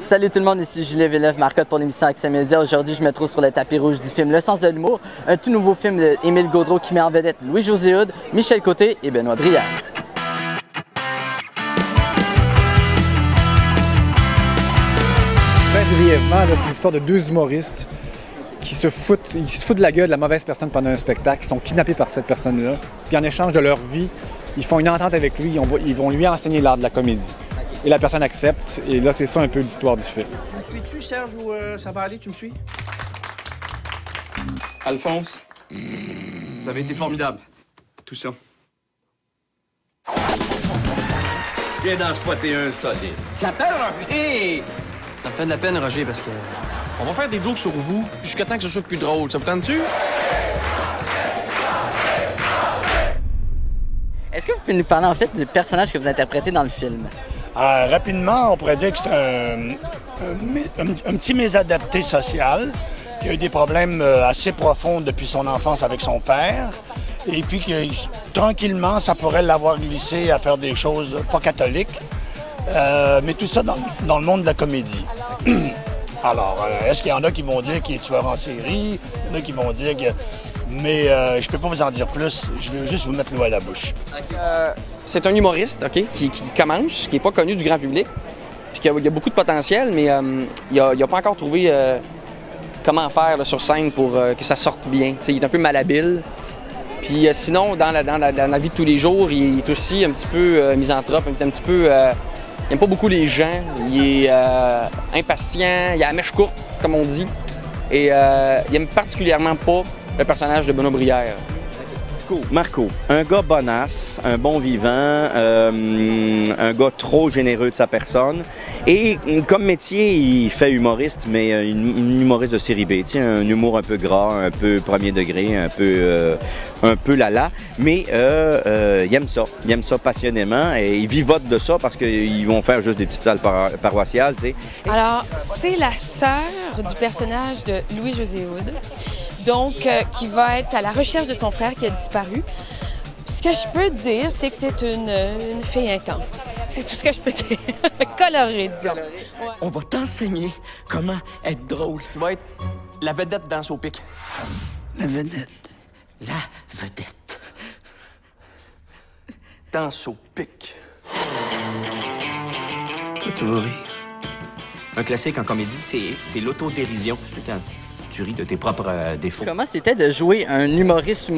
Salut tout le monde, ici Julien Villeneuve, marcotte pour l'émission Accès Média. Aujourd'hui, je me trouve sur le tapis rouge du film Le Sens de l'humour, un tout nouveau film d'Émile Gaudreau qui met en vedette Louis-José Hood, Michel Côté et Benoît Brière. Très brièvement, c'est l'histoire de deux humoristes qui se foutent de la gueule de la mauvaise personne pendant un spectacle, qui sont kidnappés par cette personne-là. Puis en échange de leur vie, ils font une entente avec lui, ils vont lui enseigner l'art de la comédie. Et la personne accepte, et là, c'est ça un peu l'histoire du film. Tu me suis-tu, Serge, ou ça va aller, tu me suis? Alphonse, vous avez été formidable. Tout ça. Viens d'en spotter un solide. Ça s'appelle Roger! Ça me fait de la peine, Roger, parce que on va faire des jokes sur vous jusqu'à temps que ce soit plus drôle. Ça vous tente-tu? Est-ce que vous pouvez nous parler en fait du personnage que vous interprétez dans le film? Rapidement, on pourrait dire que c'est un petit mésadapté social qui a eu des problèmes assez profonds depuis son enfance avec son père. Et puis que tranquillement, ça pourrait l'avoir glissé à faire des choses pas catholiques. Mais tout ça dans le monde de la comédie. Alors, est-ce qu'il y en a qui vont dire qu'il est tueur en série? Il y en a qui vont dire que... Mais je peux pas vous en dire plus. Je vais juste vous mettre l'eau à la bouche. C'est un humoriste, OK, qui commence, qui n'est pas connu du grand public, puis qui a beaucoup de potentiel, mais il n'a pas encore trouvé comment faire là, sur scène pour que ça sorte bien. T'sais, il est un peu malhabile. Puis sinon, dans la vie de tous les jours, il est aussi un petit peu misanthrope, il est un petit peu... il n'aime pas beaucoup les gens, il est impatient, il a la mèche courte, comme on dit, et il n'aime particulièrement pas le personnage de Benoît Brière. Marco, un gars bonasse, un bon vivant, un gars trop généreux de sa personne. Et comme métier, il fait humoriste, mais une humoriste de série B. Tiens, un humour un peu gras, un peu premier degré, un peu lala. Mais il aime ça. Il aime ça passionnément et il vivote de ça parce qu'ils vont faire juste des petites salles paroissiales, tu sais. Alors, c'est la sœur du personnage de Louis-José Hood. Donc, qui va être à la recherche de son frère qui a disparu. Ce que je peux dire, c'est que c'est une fille intense. C'est tout ce que je peux dire. Colorée, disons. Ouais. On va t'enseigner comment être drôle. Tu vas être la vedette dans Au Pic. La vedette. La vedette. Dans Au Pic. Toi, tu vas rire. Un classique en comédie, c'est l'autodérision. Quand tu ris de tes propres défauts. Comment c'était de jouer un humoriste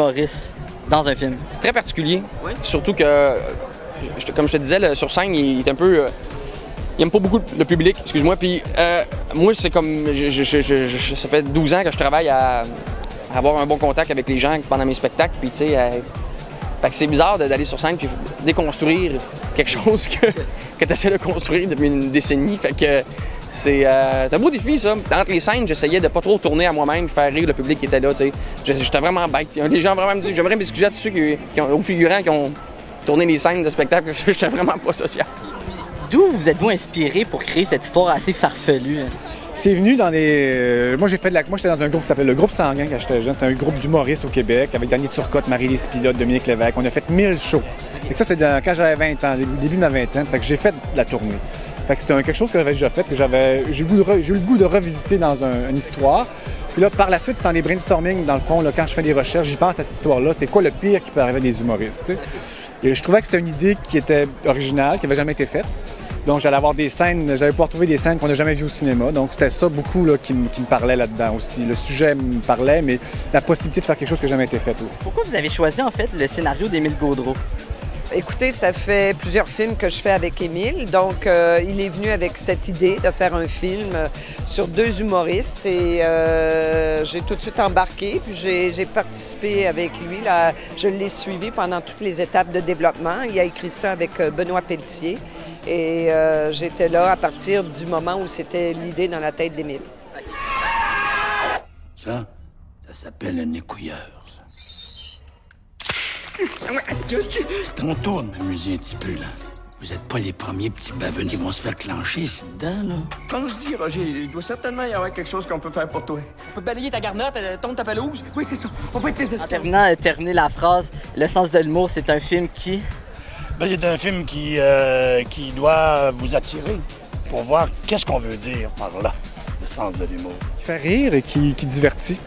dans un film? C'est très particulier. Oui. Surtout que, comme je te disais, là, sur scène, il est un peu... il aime pas beaucoup le public, excuse-moi. Puis moi, c'est comme... ça fait 12 ans que je travaille à avoir un bon contact avec les gens pendant mes spectacles. Puis, tu sais, fait que c'est bizarre d'aller sur scène puis déconstruire quelque chose que tu essaies de construire depuis une décennie. Fait que c'est un beau défi, ça. Entre les scènes, j'essayais de pas trop tourner à moi-même, faire rire le public qui était là, tu sais. J'étais vraiment bête. Les gens vraiment me disent, j'aimerais m'excuser à tous ceux aux figurants qui ont tourné les scènes de spectacle, parce que j'étais vraiment pas social. D'où vous êtes-vous inspiré pour créer cette histoire assez farfelue? C'est venu dans les... Moi, j'étais dans un groupe qui s'appelait le Groupe Sanguin quand j'étais jeune. C'était un groupe d'humoristes au Québec avec Daniel Turcotte, Marie-Lise Pilote, Dominique Lévesque. On a fait 1000 shows. Et ça, c'était quand j'avais 20 ans, début de ma vingtaine. Fait que j'ai fait de la tournée. Fait que c'était quelque chose que j'avais déjà fait, que j'ai eu le goût de revisiter dans une histoire. Puis là, par la suite, c'est dans les brainstorming, dans le fond, là, quand je fais des recherches, j'y pense à cette histoire-là. C'est quoi le pire qui peut arriver à des humoristes, tu sais? Et je trouvais que c'était une idée qui était originale, qui n'avait jamais été faite. Donc, j'allais avoir des scènes, j'allais pouvoir trouver des scènes qu'on n'a jamais vues au cinéma. Donc, c'était ça beaucoup là, qui me parlait là-dedans aussi. Le sujet me parlait, mais la possibilité de faire quelque chose qui n'a jamais été fait aussi. Pourquoi vous avez choisi, en fait, le scénario d'Émile Gaudreau? Écoutez, ça fait plusieurs films que je fais avec Émile, donc il est venu avec cette idée de faire un film sur deux humoristes et j'ai tout de suite embarqué, puis j'ai participé avec lui. Là, je l'ai suivi pendant toutes les étapes de développement. Il a écrit ça avec Benoît Pelletier et j'étais là à partir du moment où c'était l'idée dans la tête d'Émile. Ça s'appelle un écouilleur. Ton tour de m'amuser un petit peu, là. Vous êtes pas les premiers petits baveux qui vont se faire clencher ici dedans, là. Pense-y, Roger. Il doit certainement y avoir quelque chose qu'on peut faire pour toi. On peut balayer ta garnotte, tondre ta pelouse. Oui, c'est ça. On va être tes esclaves. En terminer la phrase, Le Sens de l'humour, c'est un film qui... Ben, c'est un film qui doit vous attirer. pour voir qu'est-ce qu'on veut dire par là, le sens de l'humour. Qui fait rire et qui divertit.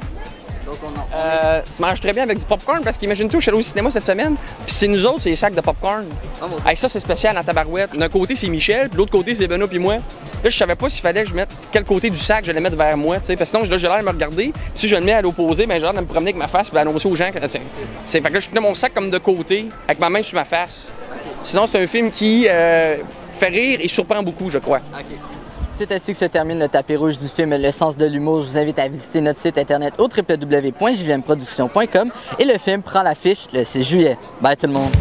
Ça marche très bien avec du popcorn parce qu'imagine-toi, je suis allé au cinéma cette semaine, puis c'est nous autres, c'est les sacs de popcorn. Hey, ça, c'est spécial en tabarouette. D'un côté, c'est Michel, puis de l'autre côté, c'est Benoît puis moi. Là, je savais pas s'il fallait que je mette quel côté du sac j'allais mettre vers moi, tu sais, parce que sinon, là, j'ai l'air de me regarder, puis si je le mets à l'opposé, ben j'ai l'air de me promener avec ma face puis d'annoncer aux gens que fait que là, je tenais mon sac comme de côté, avec ma main sur ma face. Sinon, c'est un film qui fait rire et surprend beaucoup, je crois. Okay. C'est ainsi que se termine le tapis rouge du film Le sens de l'humour. Je vous invite à visiter notre site internet au www.jvmproduction.com et le film prend l'affiche le 6 juillet. Bye tout le monde!